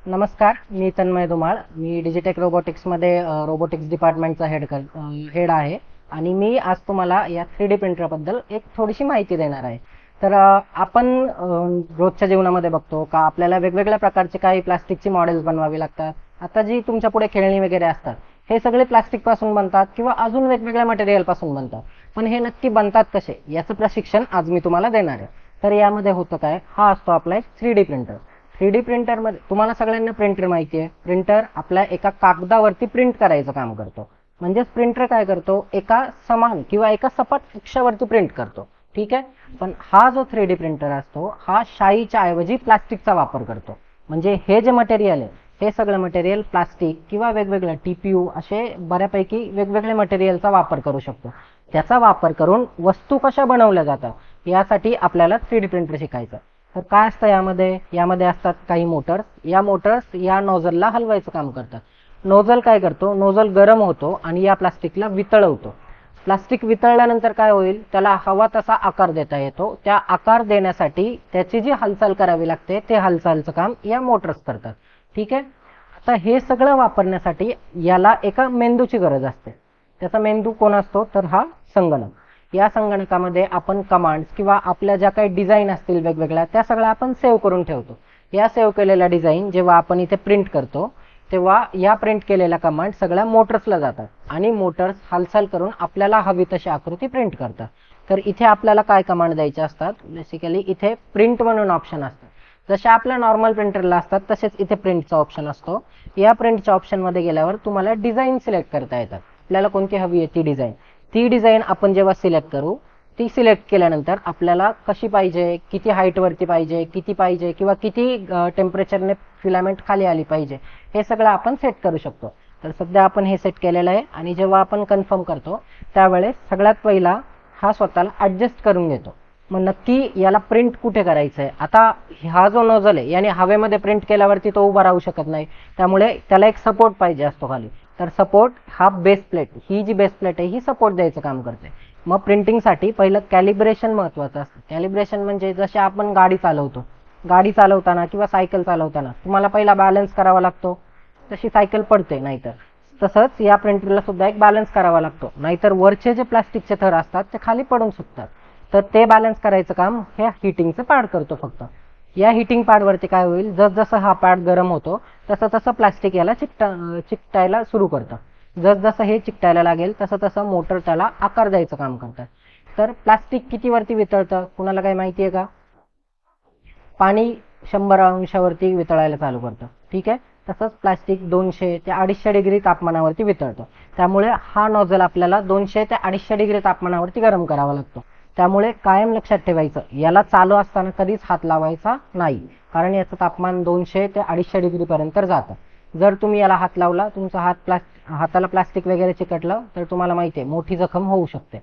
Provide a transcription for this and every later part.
नमस्कार, मी तन्मय धुमाळ. मी Digitek रोबोटिक्समध्ये robotics डिपार्टमेंटचा head आहे आणि मी आज तुम्हाला या 3D प्रिंटरबद्दल एक थोडीशी माहिती देणार आहे. तर आपण रोजच्या जीवनामध्ये बघतो का आपल्याला वेगवेगळ्या प्रकारचे काही प्लास्टिकची मॉडेल्स बनवावी लागतात. आता जी तुमच्या पुढे खेळणी वगैरे असतात, हे सगळे प्लास्टिकपासून बनतात किंवा अजून वेगवेगळ्या मटेरियलपासून बनतात. पण हे नक्की बनतात कसे, याचं प्रशिक्षण आज मी तुम्हाला देणार आहे. तर यामध्ये होतं काय, हा असतो आपला एक 3D प्रिंटर. 3D प्रिंटरमध्ये तुम्हाला सगळ्यांना प्रिंटर माहिती आहे. प्रिंटर आपल्या एका कागदावरती प्रिंट करायचं काम करतो. म्हणजेच प्रिंटर काय करतो, एका समान किंवा एका सपाट अक्षावरती प्रिंट करतो. ठीक आहे. पण हा जो 3D प्रिंटर असतो, हा शाईच्या ऐवजी प्लास्टिकचा वापर करतो. म्हणजे हे जे मटेरियल आहे, हे सगळं मटेरियल प्लास्टिक किंवा वेगवेगळ्या TPU असे बऱ्यापैकी वेगवेगळे मटेरियलचा वापर करू शकतो. त्याचा वापर करून वस्तू कशा बनवल्या जातात यासाठी आपल्याला 3D प्रिंटर शिकायचं. तर काय असतं यामध्ये असतात काही मोटर्स. या मोटर्स या नोझलला हलवायचं काम करतात. नोझल काय करतो, नोझल गरम होतो आणि या प्लास्टिकला वितळवतो. प्लास्टिक वितळल्यानंतर काय होईल, त्याला हवा तसा आकार देता येतो. त्या आकार देण्यासाठी त्याची जी हालचाल करावी लागते, ते हालचालचं काम या मोटर्स करतात. ठीक आहे. आता हे सगळं वापरण्यासाठी याला एका मेंदूची गरज असते. त्याचा मेंदू कोण असतो, तर हा संगणक. या संगणकामध्ये आपण कमांड्स किंवा आपल्या ज्या काही डिझाईन असतील वेगवेगळ्या, त्या सगळ्या आपण सेव्ह करून ठेवतो. या सेव्ह केलेल्या डिझाईन जेव्हा आपण इथे प्रिंट करतो, तेव्हा या प्रिंट केलेल्या कमांड सगळ्या मोटर्सला जातात आणि मोटर्स हालचाल करून आपल्याला हवी तशी आकृती प्रिंट करतात. तर इथे आपल्याला काय कमांड द्यायच्या असतात, बेसिकली इथे प्रिंट म्हणून ऑप्शन असतात. जसे आपल्या नॉर्मल प्रिंटरला असतात तसेच इथे प्रिंटचा ऑप्शन असतो. या प्रिंटच्या ऑप्शनमध्ये गेल्यावर तुम्हाला डिझाईन सिलेक्ट करता येतात. आपल्याला कोणती हवी आहे ती डिझाईन आपण जेव्हा सिलेक्ट करू, ती सिलेक्ट केल्यानंतर आपल्याला कशी पाहिजे, किती हाईटवरती पाहिजे किंवा किती टेम्परेचरने फिलामेंट खाली आली पाहिजे, हे सगळं आपण सेट करू शकतो. तर सध्या आपण हे सेट केलेलं आहे आणि जेव्हा आपण कन्फर्म करतो त्यावेळेस सगळ्यात पहिला हा स्वतःला ॲडजस्ट करून घेतो. मग नक्की याला प्रिंट कुठे करायचं आहे. आता हा जो नोझल आहे याने हवेमध्ये प्रिंट केल्यावरती तो उभा राहू शकत नाही, त्यामुळे त्याला एक सपोर्ट पाहिजे असतो खाली. तर सपोर्ट हा बेस प्लेट, ही जी बेस प्लेट आहे ही सपोर्ट द्यायचं काम करते. मग प्रिंटिंगसाठी पहिलं कॅलिब्रेशन महत्त्वाचं असतं. कॅलिब्रेशन म्हणजे जसे आपण गाडी चालवताना किंवा सायकल चालवताना तुम्हाला पहिला बॅलन्स करावा लागतो, तशी सायकल पडते. नाहीतर तसंच या प्रिंटरला सुद्धा एक बॅलन्स करावा लागतो, नाहीतर वरचे जे प्लास्टिकचे थर असतात ते खाली पडून सुटतात. तर ते बॅलन्स करायचं काम हे हिटिंगचं पॅड करतो फक्त. या हिटिंग पॅडवरती काय होईल, जसजसं हा पॅड गरम होतो तसं तसं प्लास्टिक याला चिकटायला सुरू करतं. जसजसं हे चिकटायला लागेल तसं तसं मोटर त्याला आकार द्यायचं काम करतात. तर प्लास्टिक किती वरती वितळतं कुणाला काही माहिती आहे का? पाणी 100 अंशावरती वितळायला चालू करतं. ठीक आहे. तसंच प्लास्टिक 200 ते 250 डिग्री तापमानावरती वितळतं. त्यामुळे हा नॉझल आपल्याला 200 ते 250 डिग्री तापमानावरती गरम करावा लागतो. त्यामुळे कायम लक्षात ठेवायचं, याला चालू असताना कधीच हात लावायचा नाही, कारण याचं तापमान 200 ते 250 डिग्रीपर्यंत जातं. जर तुम्ही याला हात लावला, तुमचा हाताला प्लास्टिक वगैरे चिकटलं तर तुम्हाला माहिती आहे मोठी जखम होऊ शकते.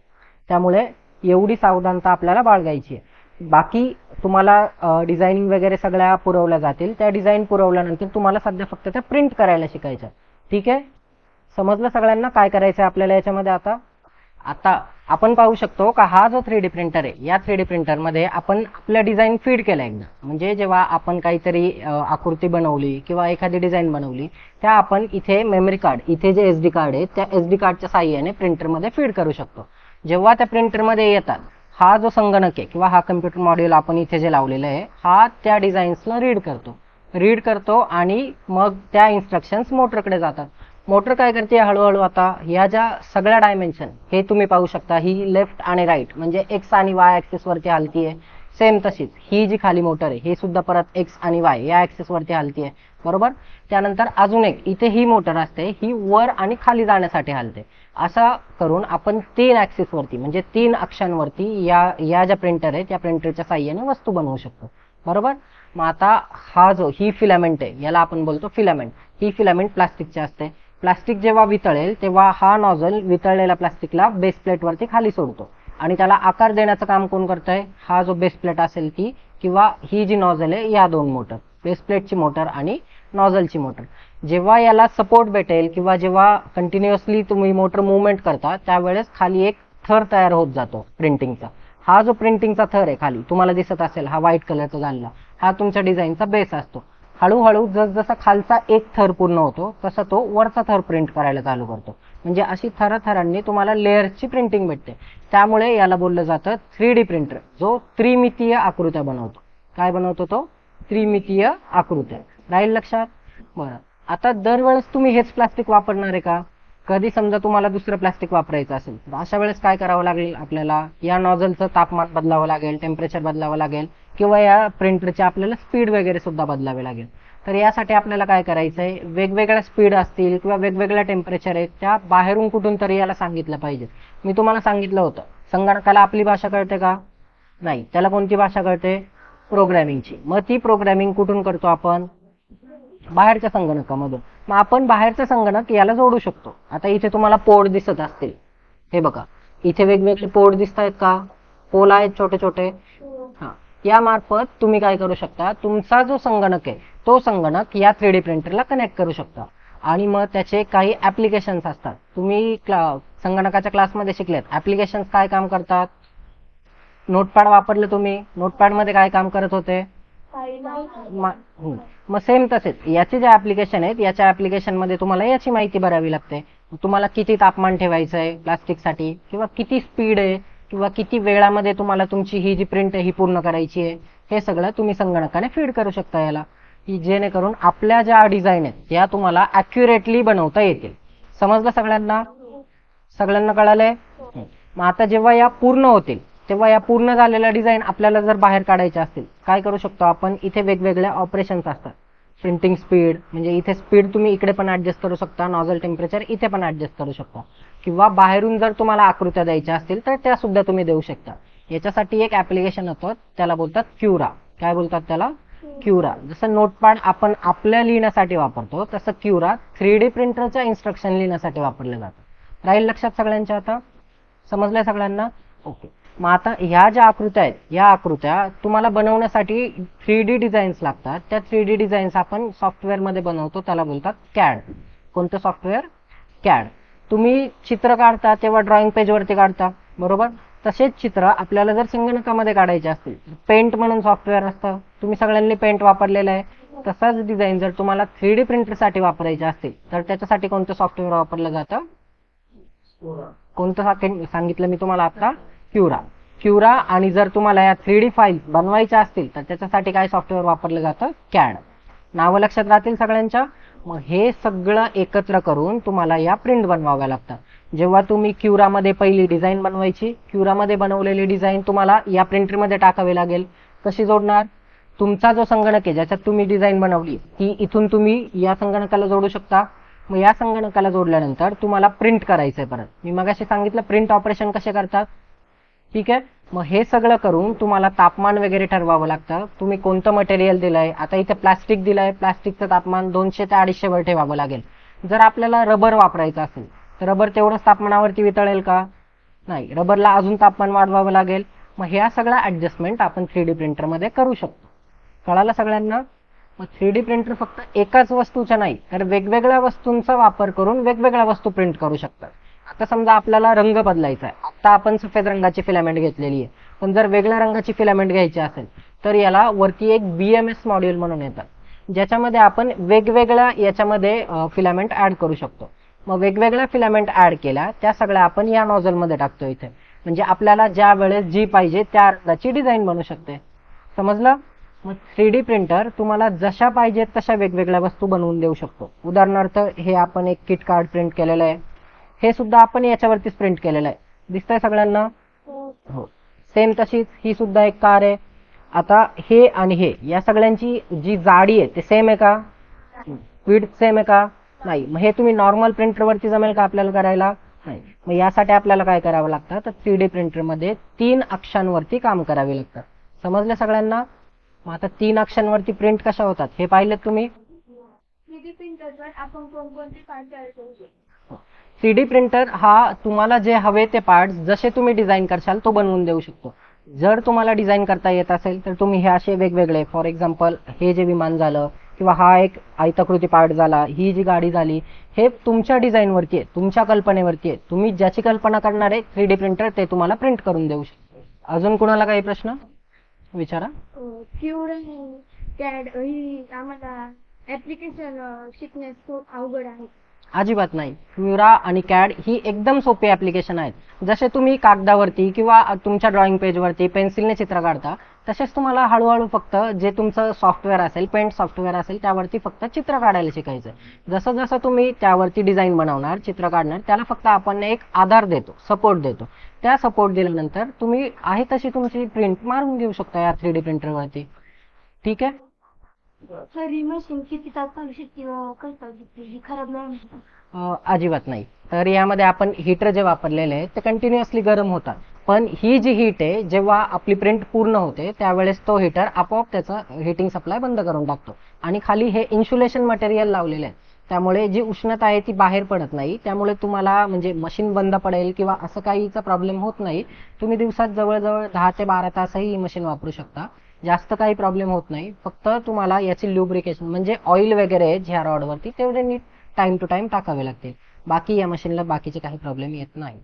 त्यामुळे एवढी सावधानता आपल्याला बाळगायची आहे. बाकी तुम्हाला डिझायनिंग वगैरे सगळ्या पुरवल्या जातील. त्या डिझाईन पुरवल्यानंतर तुम्हाला सध्या फक्त त्या प्रिंट करायला शिकायच्या. ठीक आहे. समजलं सगळ्यांना काय करायचं आहे आपल्याला याच्यामध्ये? आता आता आपण पाहू शकतो का हा जो 3D प्रिंटर आहे, या 3D प्रिंटरमध्ये आपण आपल्या डिझाईन फीड केल्या एकदा. म्हणजे जेव्हा आपण काहीतरी आकृती बनवली किंवा एखादी डिझाईन बनवली, त्या आपण इथे मेमरी कार्ड, इथे जे SD कार्ड आहे त्या SD कार्डच्या साहाय्याने प्रिंटरमध्ये फीड करू शकतो. जेव्हा त्या प्रिंटरमध्ये येतात, हा जो संगणक आहे किंवा हा कम्प्युटर मॉड्यूल आपण इथे जे लावलेलं आहे, हा त्या डिझाईन्सला रीड करतो आणि मग त्या इन्स्ट्रक्शन्स मोटरकडे जातात. मोटर काय करते, हळूहळू आता या ज्या सगळ्या डायमेन्शन हे तुम्ही पाहू शकता, ही लेफ्ट आणि राईट म्हणजे एक्स आणि वाय ऍक्सिस वरती हलतीये. सेम तशीच ही जी खाली मोटर आहे हे सुद्धा परत एक्स आणि वाय या ऍक्सिस वरती हलतीये. बरोबर. त्यानंतर अजून एक इथे ही मोटर असते, ही वर आणि खाली जाण्यासाठी हलते. असं करून आपण 3 ऍक्सिस वरती म्हणजे 3 अक्षांवरती या ज्या प्रिंटर आहेत त्या प्रिंटरच्या साह्याने वस्तू बनवू शकतो. बरोबर. मग आता हा जो ही फिलामेंट आहे याला आपण बोलतो फिलामेंट. ही फिलामेंट प्लास्टिकची असते. प्लास्टिक जेव्हा वितळेल तेव्हा हा नॉझल वितळलेल्या प्लास्टिकला बेस प्लेटवरती खाली सोडतो आणि त्याला आकार देण्याचं काम कोण करतंय, हा जो बेस प्लेट असेल ती किंवा ही जी नॉझल आहे, या 2 मोटर, बेस प्लेटची मोटर आणि नॉझलची मोटर. जेव्हा याला सपोर्ट भेटेल किंवा जेव्हा कंटिन्युअसली तुम्ही मोटर मुवमेंट करता त्यावेळेस खाली एक थर तयार होत जातो प्रिंटिंगचा. हा जो प्रिंटिंगचा थर आहे खाली तुम्हाला दिसत असेल, हा व्हाईट कलरचा झालेला, हा तुमच्या डिझाईनचा बेस असतो. हळूहळू जसजसा खालचा एक थर पूर्ण होतो तसा तो वरचा थर प्रिंट करायला चालू करतो. म्हणजे अशी थरांनी तुम्हाला लेअर्सची प्रिंटिंग भेटते. त्यामुळे याला बोललं जातं 3D प्रिंटर, जो त्रिमितीय आकृत्या बनवतो. काय बनवतो तो? त्रिमितीय आकृत्या. राहील लक्षात? बरं, आता दरवेळेस तुम्ही हेच प्लास्टिक वापरणार आहे का? कधी समजा तुम्हाला दुसरं प्लास्टिक वापरायचं असेल तर अशा वेळेस काय करावं लागेल आपल्याला? या नॉझलचं तापमान बदलावं लागेल, टेम्परेचर बदलावं लागेल, किंवा या प्रिंटरची आपल्याला स्पीड वगैरे सुद्धा बदलावी लागेल. तर यासाठी आपल्याला काय करायचं आहे? वेगवेगळ्या स्पीड असतील किंवा वेगवेगळ्या टेम्परेचर आहेत, त्या बाहेरून कुठून तरी याला सांगितलं पाहिजे. मी तुम्हाला सांगितलं होतं, संगणकाला आपली भाषा कळते का? नाही. त्याला कोणती भाषा कळते? प्रोग्रॅमिंगची. मग ती प्रोग्रॅमिंग कुठून करतो आपण? बाहेरच्या संगणकामधून. मग आपण बाहेरचा संगणक याला जोडू शकतो. आता इथे तुम्हाला पोर्ट दिसत असतील, हे बघा, इथे वेगवेगळे पोर्ट दिसत आहेत का? पोल आहेत छोटे छोटे. हा, या मार्फत तुम्ही काय करू शकता? तुमचा जो संगणक आहे तो संगणक या 3D प्रिंटरला कनेक्ट करू शकता. आणि मग त्याचे काही ऍप्लिकेशन्स असतात. तुम्ही संगणकाच्या क्लासमध्ये शिकलेत, ऍप्लिकेशन्स काय काम करतात? नोटपॅड वापरलं तुम्ही, नोटपॅड मध्ये काय काम करत होते? मग सेम तसेच याचे जे ऍप्लिकेशन आहेत, याच्या ऍप्लिकेशन मध्ये तुम्हाला याची माहिती भरावी लागते. तुम्हाला किती तापमान ठेवायचं आहे प्लास्टिकसाठी, किंवा किती स्पीड आहे, किंवा किती वेळामध्ये तुम्हाला तुमची ही जी प्रिंट आहे ही पूर्ण करायची आहे, हे सगळं तुम्ही संगणकाने फीड करू शकता याला, की जेणेकरून आपल्या ज्या डिझाईन आहेत या तुम्हाला अॅक्युरेटली बनवता येतील. समजलं सगळ्यांना? सगळ्यांना कळालंय? मग आता जेव्हा या पूर्ण होतील तेव्हा या पूर्ण झालेल्या डिझाईन आपल्याला जर बाहेर काढायच्या असतील, काय करू शकतो आपण? इथे वेगवेगळ्या ऑपरेशन्स असतात. प्रिंटिंग स्पीड, म्हणजे इथे स्पीड तुम्ही इकडे पण ऍडजस्ट करू शकता, नॉझल टेम्परेचर इथे पण ऍडजस्ट करू शकता, किंवा बाहेरून जर तुम्हाला आकृत्या द्यायच्या असतील तर त्या सुद्धा तुम्ही देऊ शकता. याच्यासाठी एक ऍप्लिकेशन होतं, त्याला बोलतात क्युरा. काय बोलतात त्याला? क्युरा. जसं नोटपॅड आपण आपल्या लिहिण्यासाठी वापरतो, तसं क्युरा 3D प्रिंटरच्या इन्स्ट्रक्शन लिहिण्यासाठी वापरलं जातं. राहील लक्षात सगळ्यांच्या? आता समजलंय सगळ्यांना? ओके. मग आता ह्या ज्या आकृत्या आहेत, या आकृत्या तुम्हाला बनवण्यासाठी 3D डिझाईन्स लागतात. त्या 3D डिझाईन्स आपण सॉफ्टवेअरमध्ये बनवतो, त्याला बोलतात कॅड. कोणतं सॉफ्टवेअर? कॅड. तुम्ही चित्र काढता तेव्हा ड्रॉइंग पेजवरती काढता, बरोबर? तसेच चित्र आपल्याला जर संगणकामध्ये काढायचे असतील, पेंट म्हणून सॉफ्टवेअर असतं, तुम्ही सगळ्यांनी पेंट वापरलेलं आहे. तसाच डिझाईन जर तुम्हाला 3D प्रिंटरसाठी वापरायचे असतील तर त्याच्यासाठी कोणतं सॉफ्टवेअर वापरलं जातं? कोणतं सांगितलं मी तुम्हाला आता? क्युरा. क्युरा. आणि जर तुम्हाला या 3D फाईल बनवायच्या असतील तर त्याच्यासाठी काय सॉफ्टवेअर वापरलं जातं? कॅड. नावं लक्षात राहतील सगळ्यांच्या? मग हे सगळं एकत्र करून तुम्हाला या प्रिंट बनवाव्या लागतात. जेव्हा तुम्ही क्युरामध्ये पहिली डिझाईन बनवायची, क्युरामध्ये बनवलेली डिझाईन तुम्हाला या प्रिंटरमध्ये टाकावी लागेल. कशी जोडणार? तुमचा जो संगणक आहे ज्याच्यात तुम्ही डिझाईन बनवली ती इथून तुम्ही या संगणकाला जोडू शकता. मग या संगणकाला जोडल्यानंतर तुम्हाला प्रिंट करायचंय परत. मी मगाशी सांगितलं प्रिंट ऑपरेशन कसे करतात, ठीक आहे? मग हे सगळं करून तुम्हाला तापमान वगैरे ठरवावं लागतं. तुम्ही कोणतं मटेरियल दिलंय, आता इथे प्लास्टिक दिलंय, प्लास्टिकचं तापमान 200 ते 250 वर ठेवावं लागेल. जर आपल्याला रबर वापरायचं असेल तर रबर तेवढंच तापमानावरती वितळेल का? नाही, रबरला अजून तापमान वाढवावं लागेल. मग ह्या सगळ्या ऍडजस्टमेंट आपण 3D प्रिंटरमध्ये करू शकतो. कळालं सगळ्यांना? मग 3D प्रिंटर फक्त एकाच वस्तूच्या नाही तर वेगवेगळ्या वस्तूंचा वापर करून वेगवेगळ्या वस्तू प्रिंट करू शकतात. आता समजा आपल्याला रंग बदलायचा आहे, आता आपण सफेद रंगाची फिलामेंट घेतलेली आहे, पण जर वेगळ्या रंगाची फिलामेंट घ्यायची असेल तर याला वरती एक BMS मॉड्यूल म्हणून येतं, ज्याच्यामध्ये आपण वेगवेगळ्या याच्यामध्ये फिलामेंट ऍड करू शकतो. मग वेगवेगळ्या फिलामेंट ऍड केल्या त्या सगळ्या आपण या नॉझलमध्ये टाकतो इथे, म्हणजे आपल्याला ज्या वेळेस जी पाहिजे त्या रंगाची डिझाईन बनू शकते. समजलं? मग 3D प्रिंटर तुम्हाला जशा पाहिजेत तशा वेगवेगळ्या वस्तू बनवून देऊ शकतो. उदाहरणार्थ हे आपण एक किट कार्ड प्रिंट केलेलं आहे, हे सुद्धा आपण याच्यावरतीच प्रिंट केलेलं आहे. दिसतंय सगळ्यांना? हो. सेम तशीच ही सुद्धा एक कार आहे. आता हे आणि हे या सगळ्यांची जी जाडी आहे ते सेम आहे का? विड्थ सेम आहे का? नाही. मग हे तुम्ही नॉर्मल प्रिंटरवरती जमेल का आपल्याला करायला? नाही. मग यासाठी आपल्याला काय करावं लागतं? तर 3D प्रिंटरमध्ये 3 अक्षांवरती काम करावे लागतं. समजलं सगळ्यांना? मग आता 3 अक्षांवरती प्रिंट कशा होतात हे पाहिलेत तुम्ही? 3D प्रिंटरवर आपण कोणकोणते पार्ट तयार करू शकतो? 3D प्रिंटर हा तुम्हाला जे हवे ते पार्ट जसे तुम्ही डिझाईन करशाल तो बनवून देऊ शकतो. जर तुम्हाला डिझाईन करता येत असेल तर तुम्ही हे असे वेगवेगळे, फॉर एक्झाम्पल हे जे विमान झालं किंवा हा एक आयताकृती पार्ट झाला, ही जी गाडी झाली, हे तुमच्या डिझाईनवरती आहे, तुमच्या कल्पनेवरती आहे. तुम्ही ज्याची कल्पना करणार आहे 3D प्रिंटर ते तुम्हाला प्रिंट करून देऊ शकतो. अजून कुणाला काही प्रश्न विचारा? क्युरा कॅड ही आम्हाला ऍप्लिकेशन शिकण्यास खूप अवघड आहे. अजिबात नाही. म्युरा आणि कॅड ही एकदम सोपी ऍप्लिकेशन आहेत. जसे तुम्ही कागदावरती किंवा तुमच्या ड्रॉइंग पेजवरती पेन्सिलने चित्र काढता, तसेच तुम्हाला हळूहळू फक्त जे तुमचं सॉफ्टवेअर असेल, पेंट सॉफ्टवेअर असेल, त्यावरती फक्त चित्र काढायला शिकायचं. जसं जसं तुम्ही त्यावरती डिझाईन बनवणार, चित्र काढणार, त्याला फक्त आपण एक आधार देतो, सपोर्ट देतो. त्या सपोर्ट दिल्यानंतर तुम्ही आहे तशी तुमची प्रिंट मारून घेऊ शकता या 3D प्रिंटरवरती. ठीक आहे. सर ही मशीन किती तास चालू शकते कसं चालू ही खराब नाही होत? अजिबात नाही. तर यामध्ये आपण हीटर जे वापरलेले आहेत ते कंटिन्युअसली गरम होतात. पण ही जी हीट आहे, जेव्हा आपली प्रिंट पूर्ण होते त्यावेळेस तो हीटर आपोआप त्याचा हीटिंग सप्लाय बंद करून टाकतो. आणि खाली हे इन्सुलेशन मटेरियल लावलेले आहे, त्यामुळे जी उष्णता आहे ती बाहेर पडत नाही. त्यामुळे तुम्हाला म्हणजे मशीन बंद पडेल किंवा असं काहीचा प्रॉब्लेम होत नाही. तुम्ही दिवसात जवळजवळ 10 ते 12 तासही ही मशीन वापरू शकता. जास्त काही प्रॉब्लेम होत नाही. फक्त तुम्हाला याची ल्युब्रिकेशन म्हणजे ऑइल वगैरे ह्या रॉडवरती तेवढे नीट टाइम टू टाइम टाकावे लागतील. बाकी या मशीनला बाकीचे काही प्रॉब्लेम येत नाही.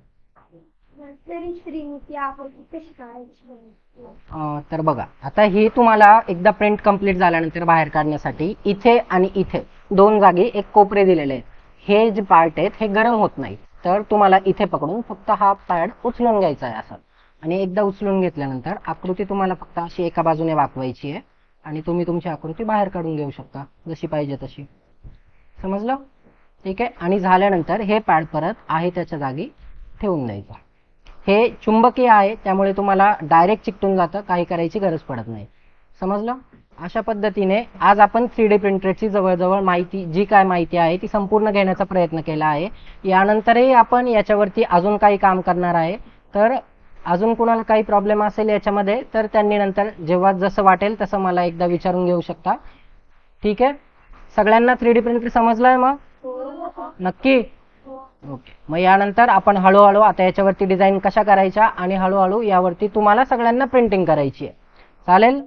तरी श्रीमती आपण कशी काढायची? तर बघा, आता ही तुम्हाला एकदा प्रिंट कंप्लीट झाल्यानंतर बाहेर काढण्यासाठी इथे आणि इथे दोन जागी एक कोपरे दिलेले आहेत. हे जे पार्ट आहेत हे गरम होत नाही. तर तुम्हाला इथे पकडून फक्त हा पॅड उचलून घ्यायचा आहे असं. आणि एकदा उचलून घेतल्यानंतर आकृती तुम्हाला फक्त अशी एका बाजूने वाकवायची आहे आणि तुम्ही तुमची आकृती बाहेर काढून घेऊ शकता जशी पाहिजे तशी. समजलं? ठीक आहे. आणि झाल्यानंतर हे पॅड परत आहे त्याच्या जागी ठेवून द्यायचं. हे चुंबकीय आहे त्यामुळे तुम्हाला डायरेक्ट चिकटून जातं, काही करायची गरज पडत नाही. समजलं? अशा पद्धतीने आज आपण 3D प्रिंटरची जवळजवळ माहिती, जी काय माहिती आहे ती संपूर्ण घेण्याचा प्रयत्न केला आहे. यानंतरही आपण याच्यावरती अजून काही काम करणार आहे. तर अजून कुणाला काही प्रॉब्लेम असेल याच्यामध्ये तर त्यांनी नंतर जेव्हा जसं वाटेल तसं मला एकदा विचारून घेऊ शकता. ठीक आहे. सगळ्यांना 3D प्रिंटर समजलाय मग? नक्की? ओके. मग यानंतर आपण हळूहळू आता याच्यावरती डिझाईन कशा करायच्या आणि हळूहळू यावरती तुम्हाला सगळ्यांना प्रिंटिंग करायची आहे. चालेल?